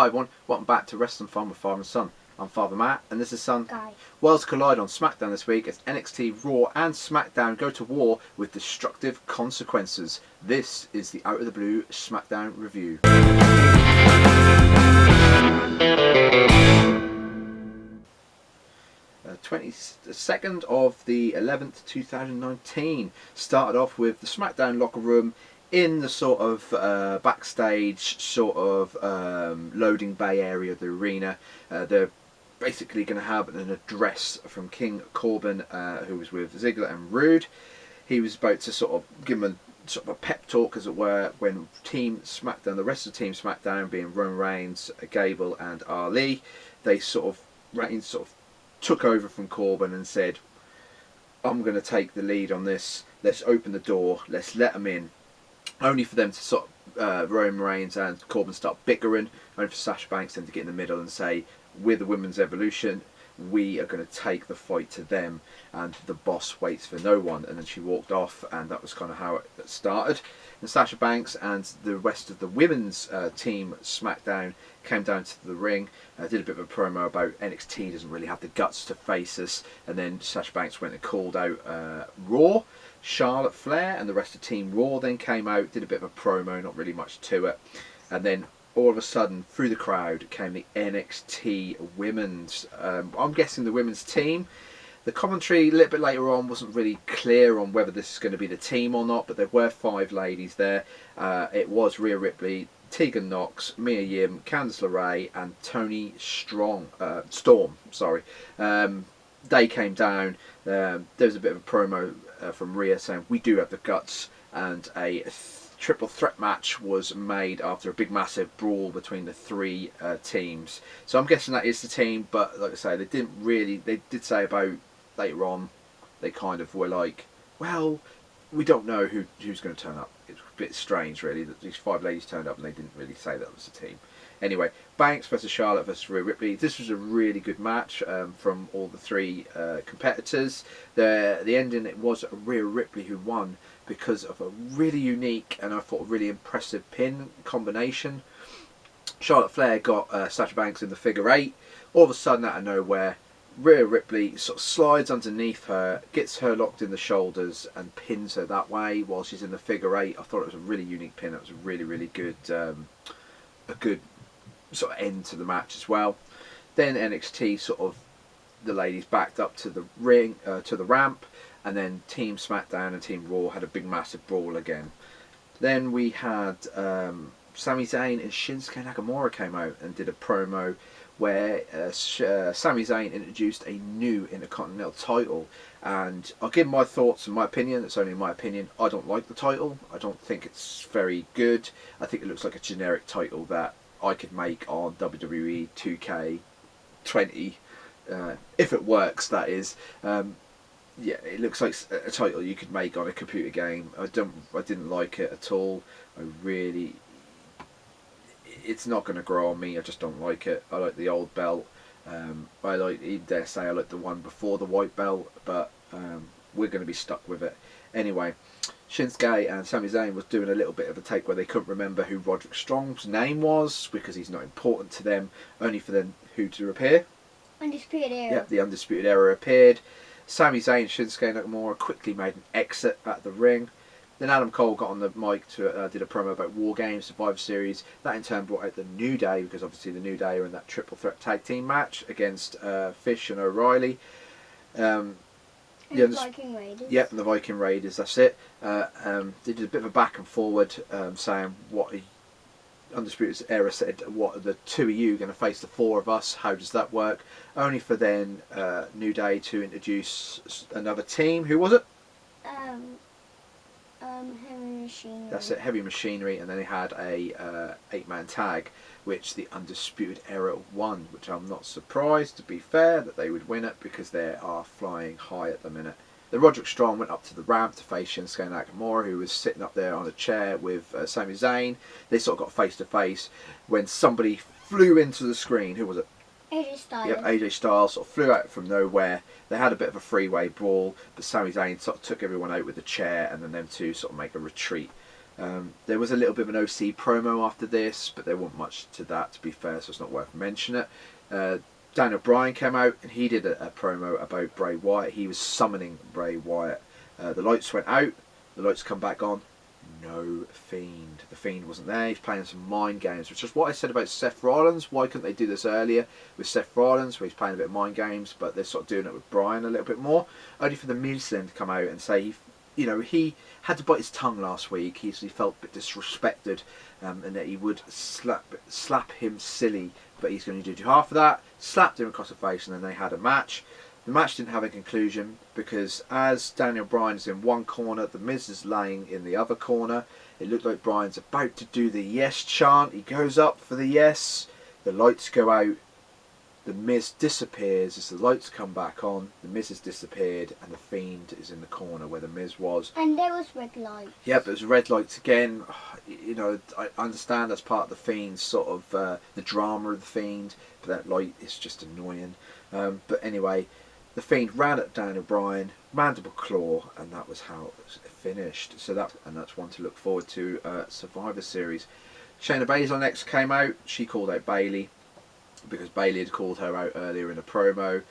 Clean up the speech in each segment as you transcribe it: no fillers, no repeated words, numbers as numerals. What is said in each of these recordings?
Hi everyone, welcome back to Wrestling Fun with Father and Son. I'm Father Matt and this is Son. Guy. Worlds collide on Smackdown this week as NXT, Raw and Smackdown go to war with destructive consequences. This is the Out of the Blue Smackdown review. 22nd of the 11th, 2019. Started off with the Smackdown locker room in the sort of backstage sort of loading bay area of the arena. They're basically going to have an address from King Corbin, who was with Ziggler and Rude. He was about to sort of give them sort of a pep talk, as it were, when Team Smackdown, the rest of Team Smackdown, being Roman Reigns, Gable and Ali, Reigns sort of took over from Corbin and said, I'm going to take the lead on this, let's open the door, let's let them in. Only for them to sort of, Roman Reigns and Corbin start bickering, only for Sasha Banks then to get in the middle and say, we're the Women's Evolution, we are going to take the fight to them, and the boss waits for no one. And then she walked off, and that was kind of how it started. And Sasha Banks and the rest of the women's team SmackDown came down to the ring, did a bit of a promo about NXT doesn't really have the guts to face us, and then Sasha Banks went and called out Raw. Charlotte Flair and the rest of Team Raw then came out, did a bit of a promo, not really much to it, and then all of a sudden, through the crowd came the NXT women's. I'm guessing the women's team. The commentary a little bit later on wasn't really clear on whether this is going to be the team or not, but there were 5 ladies there. It was Rhea Ripley, Tegan Knox, Mia Yim, Candice LeRae, and Toni Storm. They came down. There was a bit of a promo from Rhea saying, we do have the guts, and a triple threat match was made after a big massive brawl between the 3 teams. So I'm guessing that is the team, but like I say, they did say about later on, they kind of were like, well, we don't know who's going to turn up. It's a bit strange really that these 5 ladies turned up and they didn't really say that was the team. Anyway, Banks versus Charlotte versus Rhea Ripley. This was a really good match from all the 3 competitors. The ending, it was Rhea Ripley who won because of a really unique and I thought a really impressive pin combination. Charlotte Flair got Sasha Banks in the figure 8. All of a sudden, out of nowhere, Rhea Ripley sort of slides underneath her, gets her locked in the shoulders and pins her that way while she's in the figure 8. I thought it was a really unique pin. It was a really, really good, a good sort of end to the match as well. Then NXT sort of, the ladies backed up to the ring, to the ramp, and then Team SmackDown and Team Raw had a big massive brawl again. Then we had Sami Zayn and Shinsuke Nakamura came out and did a promo where Sami Zayn introduced a new Intercontinental title, and I'll give my thoughts and my opinion. It's only my opinion. I don't like the title. I don't think it's very good. I think it looks like a generic title that I could make on WWE 2K20 if it works, that is. Yeah, it looks like a title you could make on a computer game. I didn't like it at all. It's not going to grow on me. I just don't like it. I like the old belt. I like the one before the white belt, but we're going to be stuck with it. Anyway, Shinsuke and Sami Zayn was doing a little bit of a take where they couldn't remember who Roderick Strong's name was because he's not important to them, only for them who to appear. Undisputed Era. Yep, the Undisputed Era appeared. Sami Zayn and Shinsuke Nakamura quickly made an exit at the ring. Then Adam Cole got on the mic to did a promo about War Games, Survivor Series. That in turn brought out the New Day, because obviously the New Day are in that triple threat tag team match against Fish and O'Reilly. And the Viking Raiders. Yep, and the Viking Raiders, that's it. They did a bit of a back and forward, saying what Undisputed Era said, what are the 2 of you going to face the 4 of us? How does that work? Only for then New Day to introduce another team. Who was it? Heavy Machinery. That's it, Heavy Machinery, and then they had a 8-man tag, which the Undisputed Era won, which I'm not surprised, to be fair, that they would win it because they are flying high at the minute. Then Roderick Strong went up to the ramp to face Shinsuke Nakamura, who was sitting up there on a chair with Sami Zayn. They sort of got face to face when somebody flew into the screen. Who was it? AJ Styles. Yep, AJ Styles sort of flew out from nowhere. They had a bit of a freeway brawl, but Sami Zayn sort of took everyone out with a chair, and then them two sort of make a retreat. There was a little bit of an OC promo after this, but there wasn't much to that, to be fair, so it's not worth mentioning it. Daniel Bryan came out and he did a promo about Bray Wyatt. He was summoning Bray Wyatt. The lights went out, the lights come back on. No Fiend. The Fiend wasn't there. He's playing some mind games, which is what I said about Seth Rollins. Why couldn't they do this earlier with Seth Rollins, where he's playing a bit of mind games, but they're sort of doing it with Bryan a little bit more. Only for the Miz then to come out and say, he had to bite his tongue last week. He felt a bit disrespected, and that he would slap him silly, but he's going to do half of that. Slapped him across the face, and then they had a match. The match didn't have a conclusion because as Daniel Bryan is in one corner, the Miz is laying in the other corner. It looked like Bryan's about to do the yes chant. He goes up for the yes. The lights go out. The Miz disappears as the lights come back on. The Miz has disappeared and the Fiend is in the corner where the Miz was. And there was red lights. Yeah, but it was red lights again. I understand that's part of the Fiend's sort of the drama of the Fiend, but that light is just annoying. But anyway, the Fiend ran at Daniel Bryan, mandible claw, and that was how it was finished. So that's one to look forward to. Survivor Series. Shayna Baszler next came out. She called out Bayley because Bayley had called her out earlier in a promo.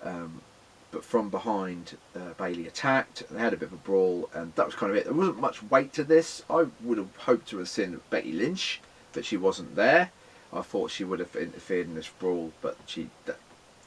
But from behind, Bayley attacked. They had a bit of a brawl, and that was kind of it. There wasn't much weight to this. I would have hoped to have seen Becky Lynch, but she wasn't there. I thought she would have interfered in this brawl, but to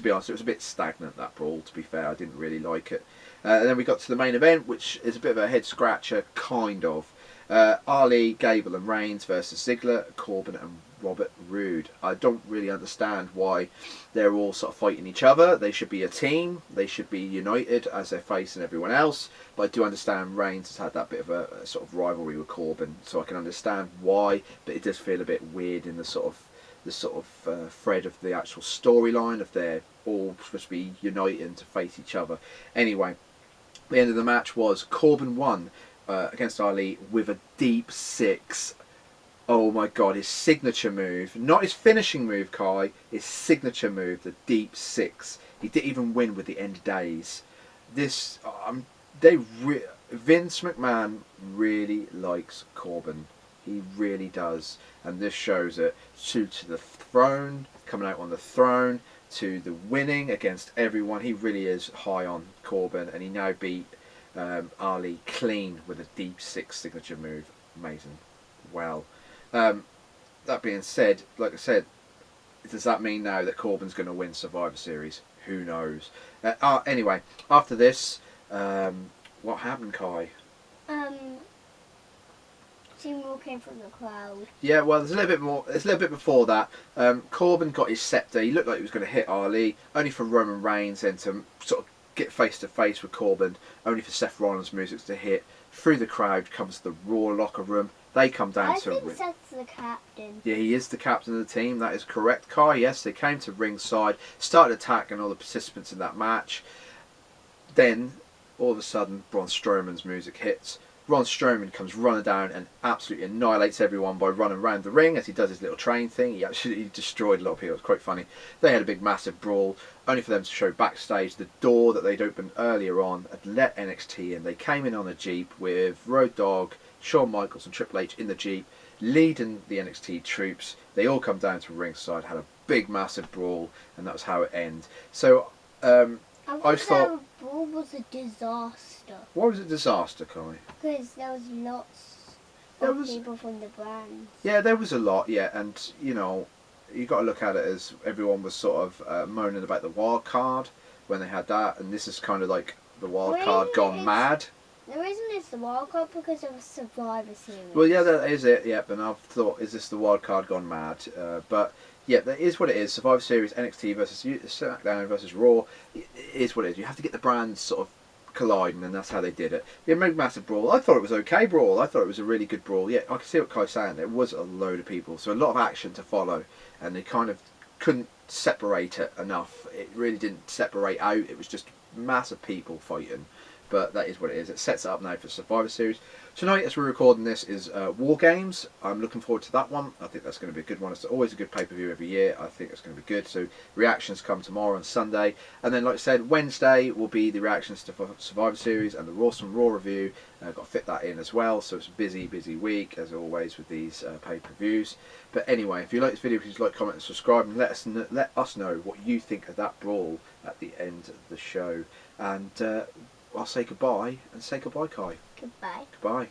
be honest, it was a bit stagnant, that brawl, to be fair. I didn't really like it. And then we got to the main event, which is a bit of a head-scratcher, kind of. Ali, Gable and Reigns versus Ziggler, Corbin and Robert Roode. I don't really understand why they're all sort of fighting each other. They should be a team. They should be united as they're facing everyone else. But I do understand Reigns has had that bit of a sort of rivalry with Corbin, so I can understand why. But it does feel a bit weird in the sort of thread of the actual storyline of they're all supposed to be uniting to face each other. Anyway, the end of the match was Corbin won against Ali with a deep six. Oh my god, his signature move, not his finishing move, Kai, his signature move, the deep six. He didn't even win with the end days. Vince McMahon really likes Corbin. He really does, and this shows it. To the throne, coming out on the throne, to the winning against everyone. He really is high on Corbin, and he now beat Ali clean with a deep six signature move. Amazing. Well, that being said, like I said, does that mean now that Corbin's going to win Survivor Series? Who knows? Anyway, after this, what happened, Kai? Seymour came from the crowd. Yeah, well, there's a little bit more. There's a little bit before that. Corbin got his scepter. He looked like he was going to hit Ali, only for Roman Reigns then to sort of get face to face with Corbin, only for Seth Rollins' music to hit. Through the crowd comes the Raw locker room. They come down I to. think Seth's the captain. Yeah, he is the captain of the team. That is correct, Kai. Yes, they came to ringside, started attacking all the participants in that match. Then, all of a sudden, Braun Strowman's music hits. Braun Strowman comes running down and absolutely annihilates everyone by running around the ring as he does his little train thing. He absolutely destroyed a lot of people. It was quite funny. They had a big, massive brawl, only for them to show backstage the door that they'd opened earlier on had let NXT in. They came in on a Jeep with Road Dogg, Shawn Michaels and Triple H in the Jeep, leading the NXT troops. They all come down to ringside, had a big, massive brawl, and that was how it ended. So, I thought the brawl was a disaster. Why was it a disaster, Kai? Because there was lots of people from the brand. Yeah, there was a lot, yeah, and you got to look at it as everyone was sort of moaning about the wild card when they had that, and this is kind of like the wild card gone mad. The reason it's the wild card because of a Survivor Series. Well, yeah, that is it. Yeah, and I've thought, is this the wild card gone mad? But yeah, that is what it is. Survivor Series, NXT versus Smackdown versus Raw. It is what it is. You have to get the brands sort of colliding, and that's how they did it. The big massive brawl. I thought it was okay brawl. I thought it was a really good brawl. Yeah, I can see what Kai's saying. There was a load of people, so a lot of action to follow, and they kind of couldn't separate it enough. It really didn't separate out. It was just massive people fighting. but that is what it is. It sets it up now for Survivor Series. Tonight, as we're recording this, is War Games. I'm looking forward to that one. I think that's going to be a good one. It's always a good pay-per-view every year. I think it's going to be good. So reactions come tomorrow on Sunday. And then, like I said, Wednesday will be the reactions to Survivor Series and the Raw review. Got to fit that in as well. So it's a busy, busy week, as always, with these pay-per-views. But anyway, if you like this video, please like, comment and subscribe. And let us know what you think of that brawl at the end of the show. And I'll say goodbye and say goodbye, Kai. Goodbye. Goodbye.